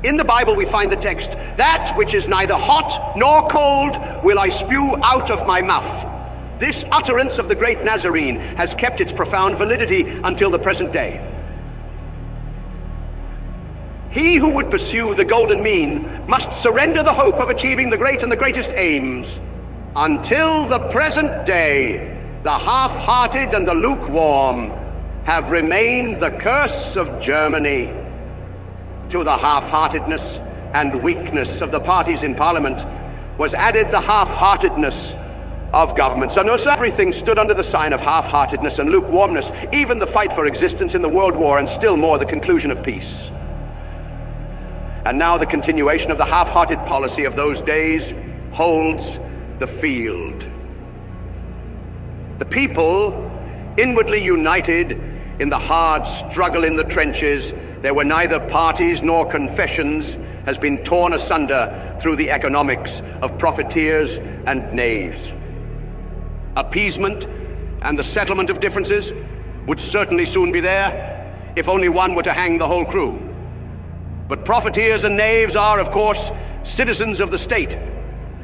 In the Bible we find the text, "That which is neither hot nor cold will I spew out of my mouth." This utterance of the great Nazarene has kept its profound validity until the present day. He who would pursue the golden mean must surrender the hope of achieving the great and the greatest aims. Until the present day, the half-hearted and the lukewarm have remained the curse of Germany. To the half-heartedness and weakness of the parties in Parliament was added the half-heartedness of government. So notice everything stood under the sign of half-heartedness and lukewarmness, even the fight for existence in the World War, and still more the conclusion of peace. And now the continuation of the half-hearted policy of those days holds the field. The people, inwardly united in the hard struggle in the trenches, there were neither parties nor confessions, has been torn asunder through the economics of profiteers and knaves. Appeasement and the settlement of differences would certainly soon be there, if only one were to hang the whole crew. But profiteers and knaves are, of course, citizens of the state,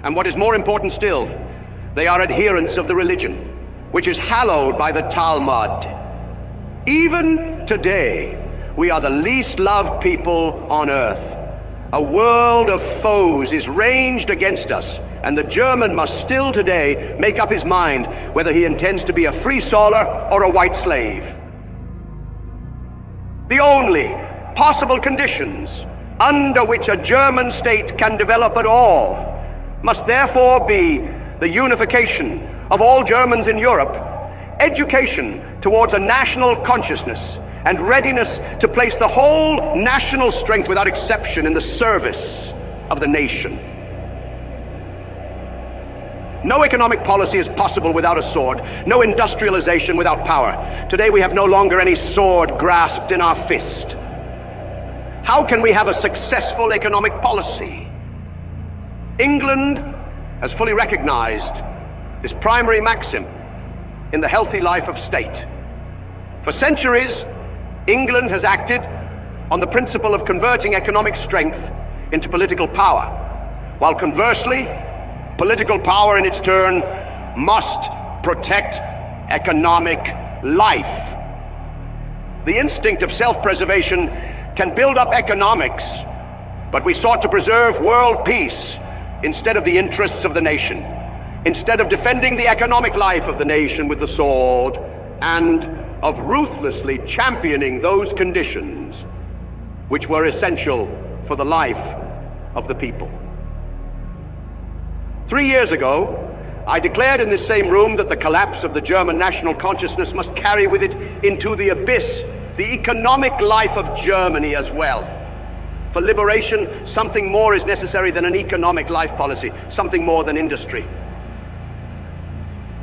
and what is more important still, they are adherents of the religion, which is hallowed by the Talmud. Even today, we are the least loved people on earth. A world of foes is ranged against us, and the German must still today make up his mind whether he intends to be a free solar or a white slave. The only possible conditions under which a German state can develop at all must therefore be the unification of all Germans in Europe, education towards a national consciousness, and readiness to place the whole national strength without exception in the service of the nation. No economic policy is possible without a sword, no industrialization without power. Today we have no longer any sword grasped in our fist. How can we have a successful economic policy? England has fully recognized this primary maxim in the healthy life of state. For centuries, England has acted on the principle of converting economic strength into political power, while conversely, political power in its turn must protect economic life. The instinct of self-preservation can build up economics, but we sought to preserve world peace instead of the interests of the nation, instead of defending the economic life of the nation with the sword, and of ruthlessly championing those conditions which were essential for the life of the people. 3 years ago, I declared in this same room that the collapse of the German national consciousness must carry with it into the abyss the economic life of Germany as well. For liberation, something more is necessary than an economic life policy, something more than industry.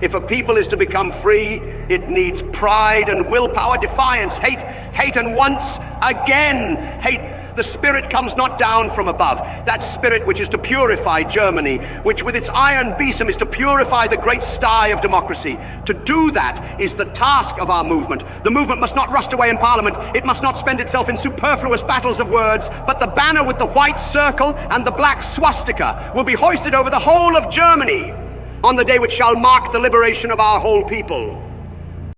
If a people is to become free, it needs pride and willpower, defiance, hate, and once again hate. The spirit comes not down from above. That spirit which is to purify Germany, which with its iron besom is to purify the great sty of democracy. To do that is the task of our movement. The movement must not rust away in Parliament. It must not spend itself in superfluous battles of words, but the banner with the white circle and the black swastika will be hoisted over the whole of Germany on the day which shall mark the liberation of our whole people.